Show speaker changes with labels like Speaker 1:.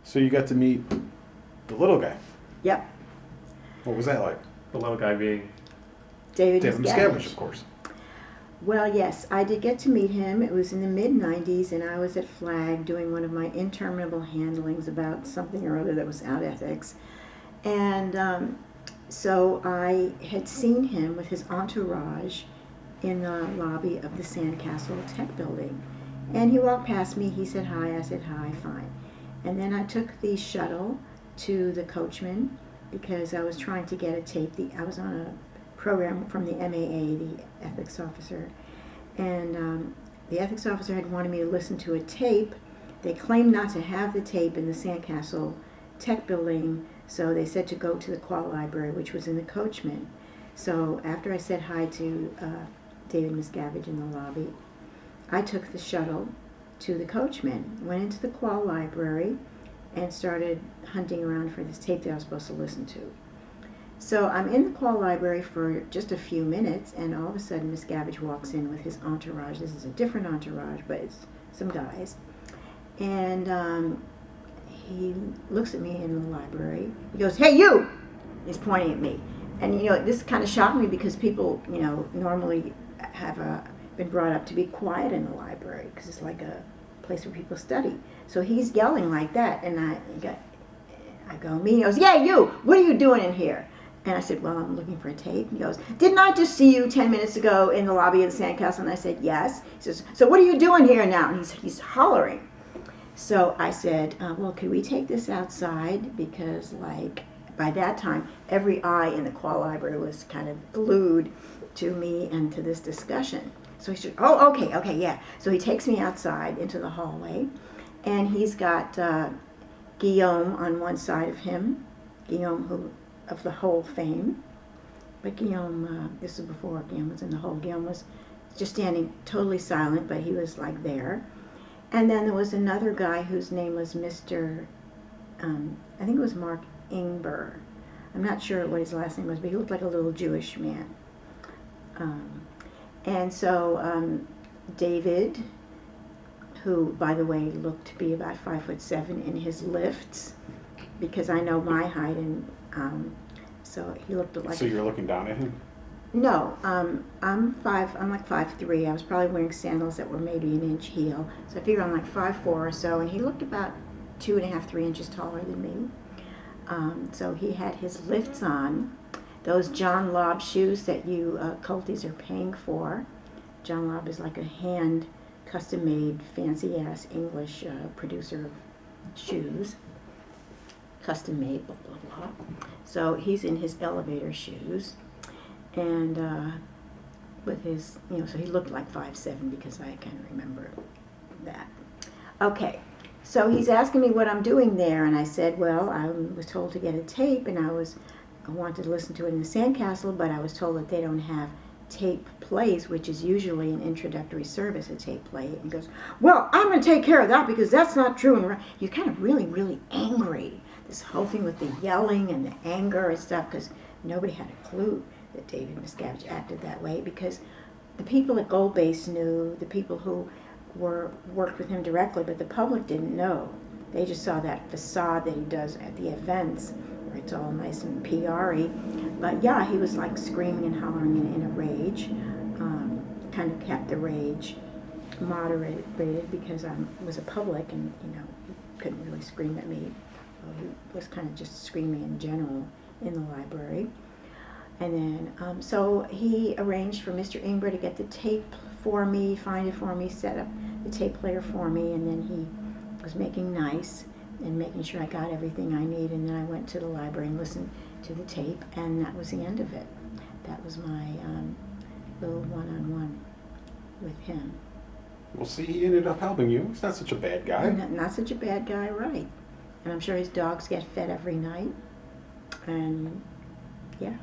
Speaker 1: So you got to meet the little guy.
Speaker 2: Yep.
Speaker 1: What was that like?
Speaker 3: The little guy being...
Speaker 2: David
Speaker 1: Miscavige, of course.
Speaker 2: Well, yes, I did get to meet him. It was in the mid-90s, and I was at Flag doing one of my interminable handlings about something or other that was out ethics. And so I had seen him with his entourage in the lobby of the Sandcastle Tech Building. And he walked past me, he said hi, I said hi, fine. And then I took the shuttle to the coachman because I was trying to get a tape. I was on a program from the MAA, the ethics officer, and the ethics officer had wanted me to listen to a tape. They claimed not to have the tape in the Sandcastle Tech Building, so they said to go to the Qual Library, which was in the coachman. So after I said hi to David Miscavige in the lobby, I took the shuttle to the coachman, went into the Qual Library, and started hunting around for this tape that I was supposed to listen to. So I'm in the Qual Library for just a few minutes, and all of a sudden Miscavige walks in with his entourage. This is a different entourage, but it's some guys. And he looks at me in the library. He goes, "Hey, you!" He's pointing at me. And, this kind of shocked me because people, normally have been brought up to be quiet in the library because it's like a place where people study. So he's yelling like that, and I go, me, he goes, "Yeah, you! What are you doing in here?" And I said, "Well, I'm looking for a tape." He goes, "Didn't I just see you 10 minutes ago in the lobby of the Sandcastle?" And I said, "Yes." He says, "So what are you doing here now?" And he's hollering. So I said, "Well, could we take this outside?" Because, by that time, every eye in the Qual Library was kind of glued to me and to this discussion. So he said, "Oh, okay, yeah." So he takes me outside into the hallway, and he's got Guillaume on one side of him, Guillaume who of the Hole fame. But Guillaume, this was before Guillaume was in the Hole. Guillaume was just standing totally silent, but he was there. And then there was another guy whose name was Mr. I think it was Mark Ingber. I'm not sure what his last name was, but he looked like a little Jewish man. And so David, who, by the way, looked to be about 5'7" in his lifts, because I know my height, and so he looked like.
Speaker 1: So you're looking down at him?
Speaker 2: No, I'm like 5'3". I was probably wearing sandals that were maybe an inch heel, so I figure I'm like 5'4" or so, and he looked about 2.5, 3 inches taller than me. So he had his lifts on, those John Lobb shoes that you culties are paying for. John Lobb is like a hand custom-made, fancy-ass English producer of shoes. Custom-made, blah, blah, blah. So he's in his elevator shoes. And with his, so he looked like 5'7" because I can remember that. Okay, so he's asking me what I'm doing there, and I said, well, I was told to get a tape, and I wanted to listen to it in the Sandcastle, but I was told that they don't have tape plays, which is usually an introductory service, a tape play. And he goes, "Well, I'm going to take care of that because that's not true." And you're kind of really, really angry. This whole thing with the yelling and the anger and stuff, because nobody had a clue that David Miscavige acted that way, because the people at Gold Base knew, the people who worked with him directly, but the public didn't know. They just saw that facade that he does at the events, where it's all nice and PR-y. But yeah, he was screaming and hollering in a rage. Kind of kept the rage moderated because I was a public, and he couldn't really scream at me. He was kind of just screaming in general in the library. And then, so he arranged for Mr. Ingber to get the tape for me, find it for me, set up the tape player for me, and then he was making nice and making sure I got everything I need, and then I went to the library and listened to the tape, and that was the end of it. That was my little one-on-one with him.
Speaker 1: Well, see, he ended up helping you. He's not such a bad guy.
Speaker 2: Not such a bad guy, right. And I'm sure his dogs get fed every night, and yeah.